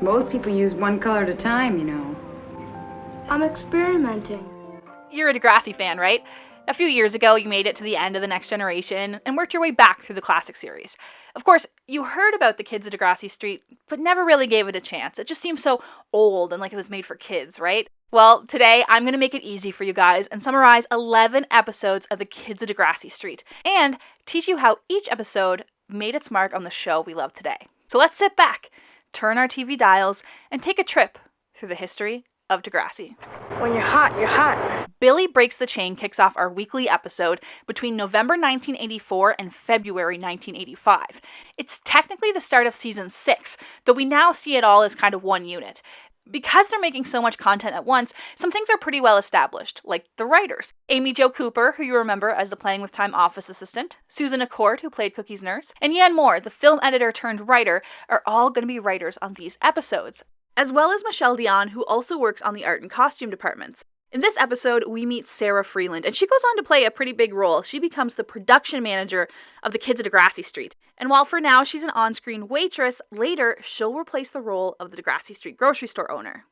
Most people use one color at a time, you know. I'm experimenting. You're a Degrassi fan, right? A few years ago, you made it to the end of The Next Generation and worked your way back through the classic series. Of course, you heard about the Kids of Degrassi Street, but never really gave it a chance. It just seemed so old and like it was made for kids, right? Well, today I'm going to make it easy for you guys and summarize 11 episodes of the Kids of Degrassi Street and teach you how each episode made its mark on the show we love today. So let's sit back, turn our TV dials, and take a trip through the history of Degrassi. When you're hot, you're hot. Billy Breaks the Chain kicks off our weekly episode between November 1984 and February 1985. It's technically the start of season 6, though we now see it all as kind of one unit. Because they're making so much content at once, some things are pretty well established, like the writers. Amy Jo Cooper, who you remember as the Playing with Time office assistant, Susan Accord, who played Cookie's nurse, and Yan Moore, the film editor turned writer, are all going to be writers on these episodes, as well as Michelle Dion, who also works on the art and costume departments. In this episode, we meet Sara Friedland, and she goes on to play a pretty big role. She becomes the production manager of the Kids of Degrassi Street. And while for now she's an on-screen waitress, later she'll replace the role of the Degrassi Street grocery store owner.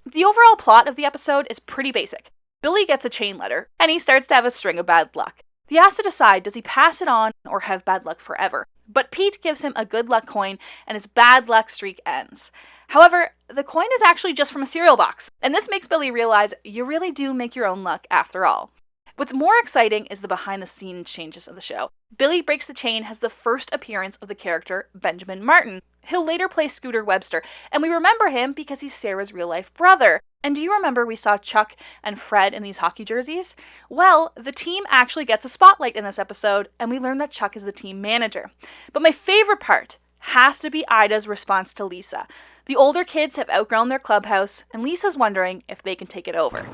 The overall plot of the episode is pretty basic. Billy gets a chain letter, and he starts to have a string of bad luck. He has to decide, does he pass it on or have bad luck forever? But Pete gives him a good luck coin, and his bad luck streak ends. However, the coin is actually just from a cereal box, and this makes Billy realize you really do make your own luck after all. What's more exciting is the behind-the-scenes changes of the show. Billy Breaks the Chain has the first appearance of the character Benjamin Martin. He'll later play Scooter Webster, and we remember him because he's Sarah's real-life brother. And do you remember we saw Chuck and Fred in these hockey jerseys? Well, the team actually gets a spotlight in this episode, and we learn that Chuck is the team manager. But my favorite part has to be Ida's response to Lisa. The older kids have outgrown their clubhouse, and Lisa's wondering if they can take it over.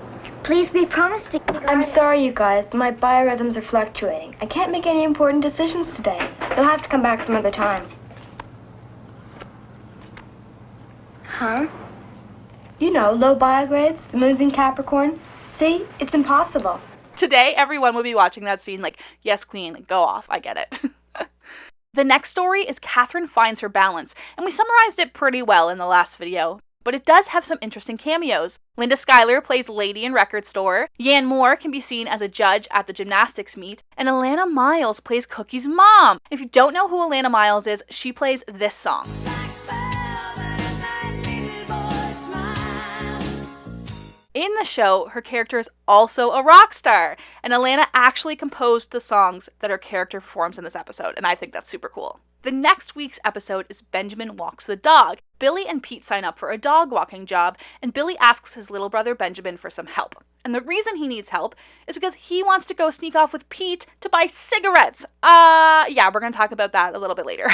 Please, we promised to... I'm sorry, you guys, but my biorhythms are fluctuating. I can't make any important decisions today. You'll have to come back some other time. Huh? You know, low biogrades, the moon's in Capricorn. See? It's impossible. Today, everyone will be watching that scene like, yes, queen, go off, I get it. The next story is Catherine Finds Her Balance, and we summarized it pretty well in the last video, but it does have some interesting cameos. Linda Schuyler plays Lady in Record Store, Yan Moore can be seen as a judge at the gymnastics meet, and Alana Miles plays Cookie's mom. If you don't know who Alana Miles is, she plays this song. In the show, her character is also a rock star, and Alana actually composed the songs that her character performs in this episode, and I think that's super cool. The next week's episode is Benjamin Walks the Dog. Billy and Pete sign up for a dog walking job, and Billy asks his little brother Benjamin for some help. And the reason he needs help is because he wants to go sneak off with Pete to buy cigarettes. Yeah, we're going to talk about that a little bit later.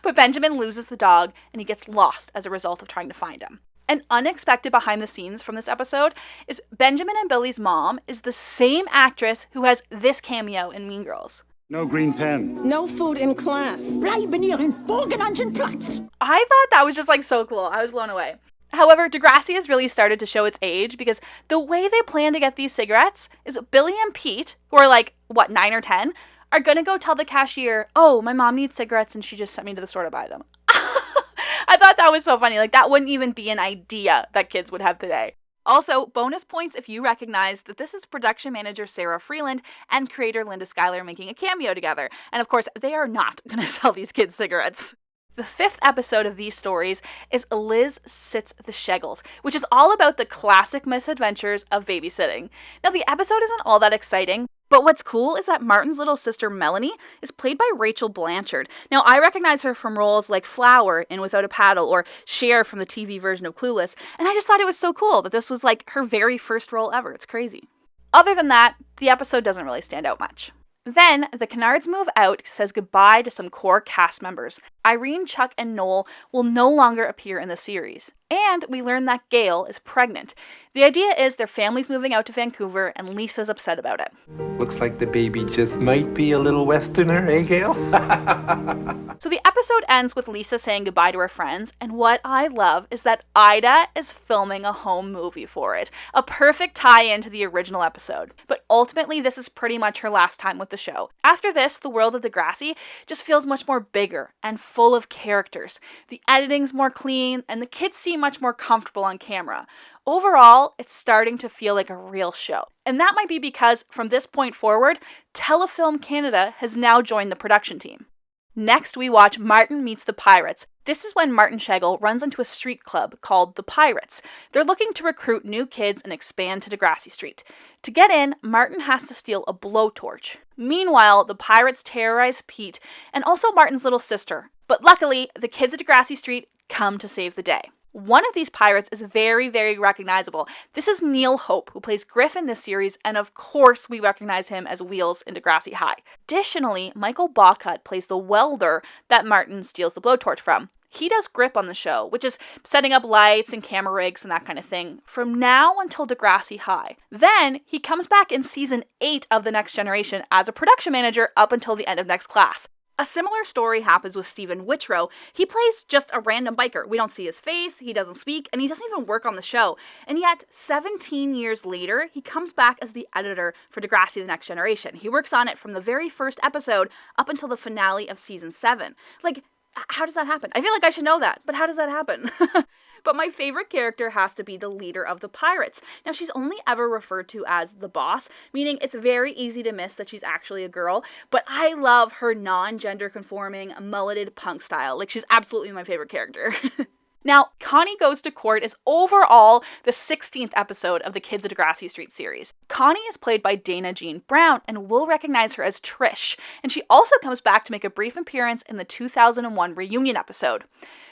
But Benjamin loses the dog, and he gets lost as a result of trying to find him. An unexpected behind the scenes from this episode is Benjamin and Billy's mom is the same actress who has this cameo in Mean Girls. No green pen. No food in class. Bleiben hier in Platz. I thought that was just like so cool. I was blown away. However, Degrassi has really started to show its age because the way they plan to get these cigarettes is Billy and Pete, who are like, 9 or 10, are going to go tell the cashier, oh, my mom needs cigarettes and she just sent me to the store to buy them. I thought that was so funny. Like, that wouldn't even be an idea that kids would have today. Also, bonus points if you recognize that this is production manager Sara Frieland and creator Linda Schuyler making a cameo together. And of course, they are not going to sell these kids cigarettes. The fifth episode of these stories is Liz Sits the Scheggles, which is all about the classic misadventures of babysitting. Now, the episode isn't all that exciting, but what's cool is that Martin's little sister Melanie is played by Rachel Blanchard. Now, I recognize her from roles like Flower in Without a Paddle or Cher from the TV version of Clueless, and I just thought it was so cool that this was like her very first role ever. It's crazy. Other than that, the episode doesn't really stand out much. Then, the Kennards move out, says goodbye to some core cast members. Irene, Chuck, and Noel will no longer appear in the series. And we learn that Gail is pregnant. The idea is their family's moving out to Vancouver, and Lisa's upset about it. Looks like the baby just might be a little Westerner, eh, Gail? So the episode ends with Lisa saying goodbye to her friends, and what I love is that Ida is filming a home movie for it. A perfect tie-in to the original episode. But ultimately, this is pretty much her last time with the show. After this, the world of Degrassi just feels much more bigger and full of characters. The editing's more clean, and the kids seem much more comfortable on camera. Overall, it's starting to feel like a real show. And that might be because, from this point forward, Telefilm Canada has now joined the production team. Next, we watch Martin Meets the Pirates. This is when Martin Schegel runs into a street club called the Pirates. They're looking to recruit new kids and expand to Degrassi Street. To get in, Martin has to steal a blowtorch. Meanwhile, the pirates terrorize Pete and also Martin's little sister. But luckily, the kids at Degrassi Street come to save the day. One of these pirates is very, very recognizable. This is Neil Hope, who plays Griff in this series, and of course we recognize him as Wheels in Degrassi High. Additionally, Michael Bawcutt plays the welder that Martin steals the blowtorch from. He does grip on the show, which is setting up lights and camera rigs and that kind of thing, from now until Degrassi High. Then, he comes back in Season 8 of The Next Generation as a production manager up until the end of Next Class. A similar story happens with Stephen Whitrow. He plays just a random biker. We don't see his face, he doesn't speak, and he doesn't even work on the show. And yet, 17 years later, he comes back as the editor for Degrassi The Next Generation. He works on it from the very first episode up until the finale of Season 7. Like, how does that happen? I feel like I should know that, but how does that happen? But my favorite character has to be the leader of the pirates. Now, she's only ever referred to as the boss, meaning it's very easy to miss that she's actually a girl, but I love her non-gender conforming, mulleted punk style. Like, she's absolutely my favorite character. Now, Connie Goes to Court is overall the 16th episode of the Kids of Degrassi Street series. Connie is played by Dana Jean Brown, and we'll recognize her as Trish, and she also comes back to make a brief appearance in the 2001 reunion episode.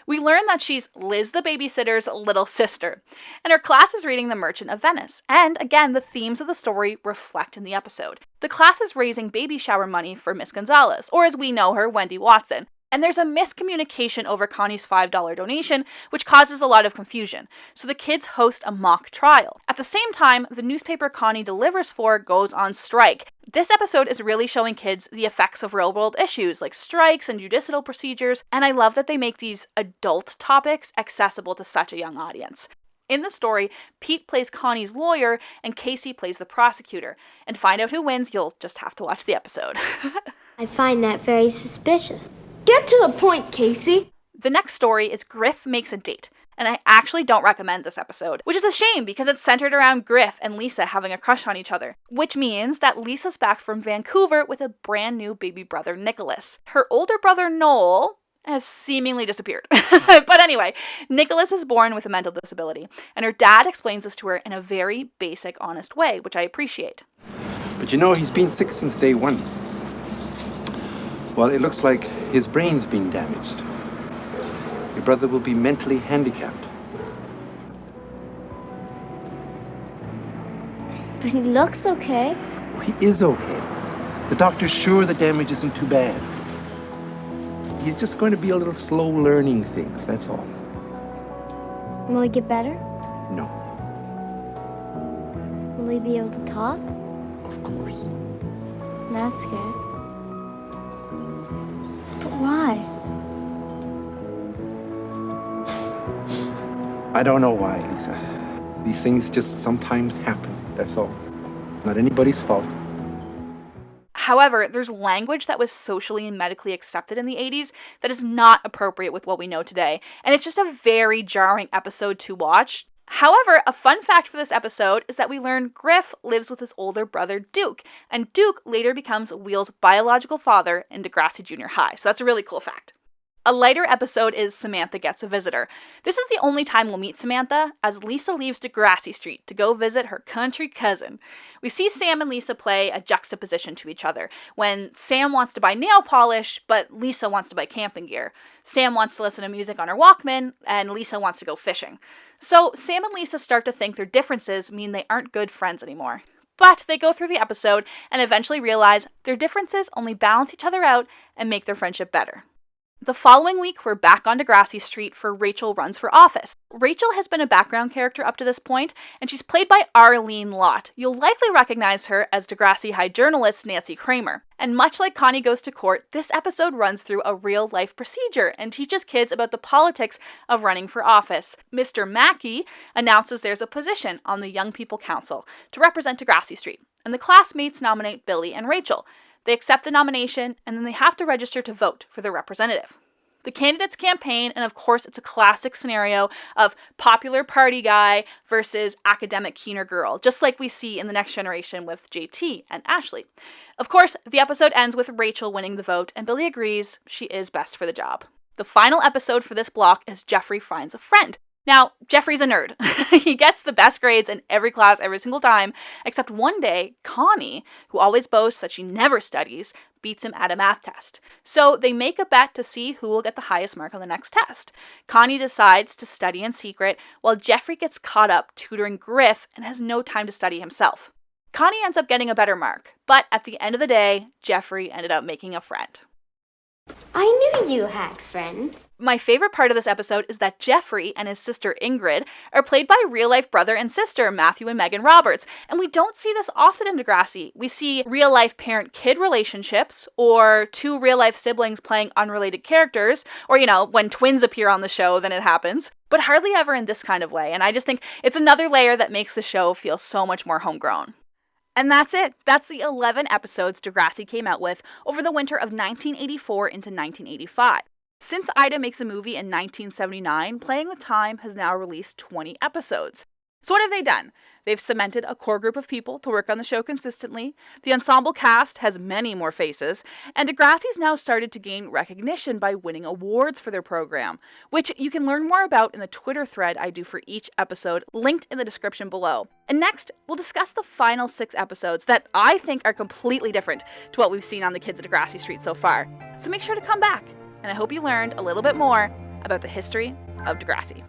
We learn that she's Liz the babysitter's little sister, and her class is reading The Merchant of Venice, and again, the themes of the story reflect in the episode. The class is raising baby shower money for Miss Gonzalez, or as we know her, Wendy Watson. And there's a miscommunication over Connie's $5 donation, which causes a lot of confusion. So the kids host a mock trial. At the same time, the newspaper Connie delivers for goes on strike. This episode is really showing kids the effects of real-world issues like strikes and judicial procedures, and I love that they make these adult topics accessible to such a young audience. In the story, Pete plays Connie's lawyer and Casey plays the prosecutor. And to find out who wins, you'll just have to watch the episode. I find that very suspicious. Get to the point, Casey. The next story is Griff Makes a Date, and I actually don't recommend this episode, which is a shame because it's centered around Griff and Lisa having a crush on each other, which means that Lisa's back from Vancouver with a brand new baby brother, Nicholas. Her older brother, Noel, has seemingly disappeared. But anyway, Nicholas is born with a mental disability, and her dad explains this to her in a very basic, honest way, which I appreciate. But you know, he's been sick since day one. Well, it looks like his brain's been damaged. Your brother will be mentally handicapped. But he looks okay. He is okay. The doctor's sure the damage isn't too bad. He's just going to be a little slow learning things, that's all. Will he get better? No, Will he be able to talk? of course. That's good. But why? I don't know why, Lisa. These things just sometimes happen, that's all. It's not anybody's fault. However, there's language that was socially and medically accepted in the 80s that is not appropriate with what we know today, and it's just a very jarring episode to watch. However, a fun fact for this episode is that we learn Griff lives with his older brother Duke, and Duke later becomes Wheel's biological father in Degrassi Junior High, so that's a really cool fact. A lighter episode is Samantha Gets a Visitor. This is the only time we'll meet Samantha, as Lisa leaves Degrassi Street to go visit her country cousin. We see Sam and Lisa play a juxtaposition to each other, when Sam wants to buy nail polish, but Lisa wants to buy camping gear. Sam wants to listen to music on her Walkman, and Lisa wants to go fishing. So Sam and Lisa start to think their differences mean they aren't good friends anymore. But they go through the episode and eventually realize their differences only balance each other out and make their friendship better. The following week, we're back on Degrassi Street for Rachel Runs for Office. Rachel has been a background character up to this point, and she's played by Arlene Lott. You'll likely recognize her as Degrassi High journalist Nancy Kramer. And much like Connie Goes to Court, this episode runs through a real-life procedure and teaches kids about the politics of running for office. Mr. Mackey announces there's a position on the Young People Council to represent Degrassi Street, and the classmates nominate Billy and Rachel. They accept the nomination, and then they have to register to vote for their representative. The candidates campaign, and of course it's a classic scenario of popular party guy versus academic keener girl, just like we see in The Next Generation with JT and Ashley. Of course, the episode ends with Rachel winning the vote, and Billy agrees she is best for the job. The final episode for this block is Jeffrey finds a friend. Now, Jeffrey's a nerd. He gets the best grades in every class every single time, except one day, Connie, who always boasts that she never studies, beats him at a math test. So they make a bet to see who will get the highest mark on the next test. Connie decides to study in secret, while Jeffrey gets caught up tutoring Griff and has no time to study himself. Connie ends up getting a better mark, but at the end of the day, Jeffrey ended up making a friend. I knew you had friends. My favorite part of this episode is that Jeffrey and his sister Ingrid are played by real-life brother and sister Matthew and Megan Roberts, and we don't see this often in Degrassi. We see real-life parent-kid relationships, or two real-life siblings playing unrelated characters, or, when twins appear on the show, then it happens, but hardly ever in this kind of way, and I just think it's another layer that makes the show feel so much more homegrown. And that's it. That's the 11 episodes Degrassi came out with over the winter of 1984 into 1985. Since Ida makes a movie in 1979, Playing with Time has now released 20 episodes. So what have they done? They've cemented a core group of people to work on the show consistently, the ensemble cast has many more faces, and Degrassi's now started to gain recognition by winning awards for their program, which you can learn more about in the Twitter thread I do for each episode, linked in the description below. And next, we'll discuss the final 6 episodes that I think are completely different to what we've seen on the Kids of Degrassi Street so far. So make sure to come back, and I hope you learned a little bit more about the history of Degrassi.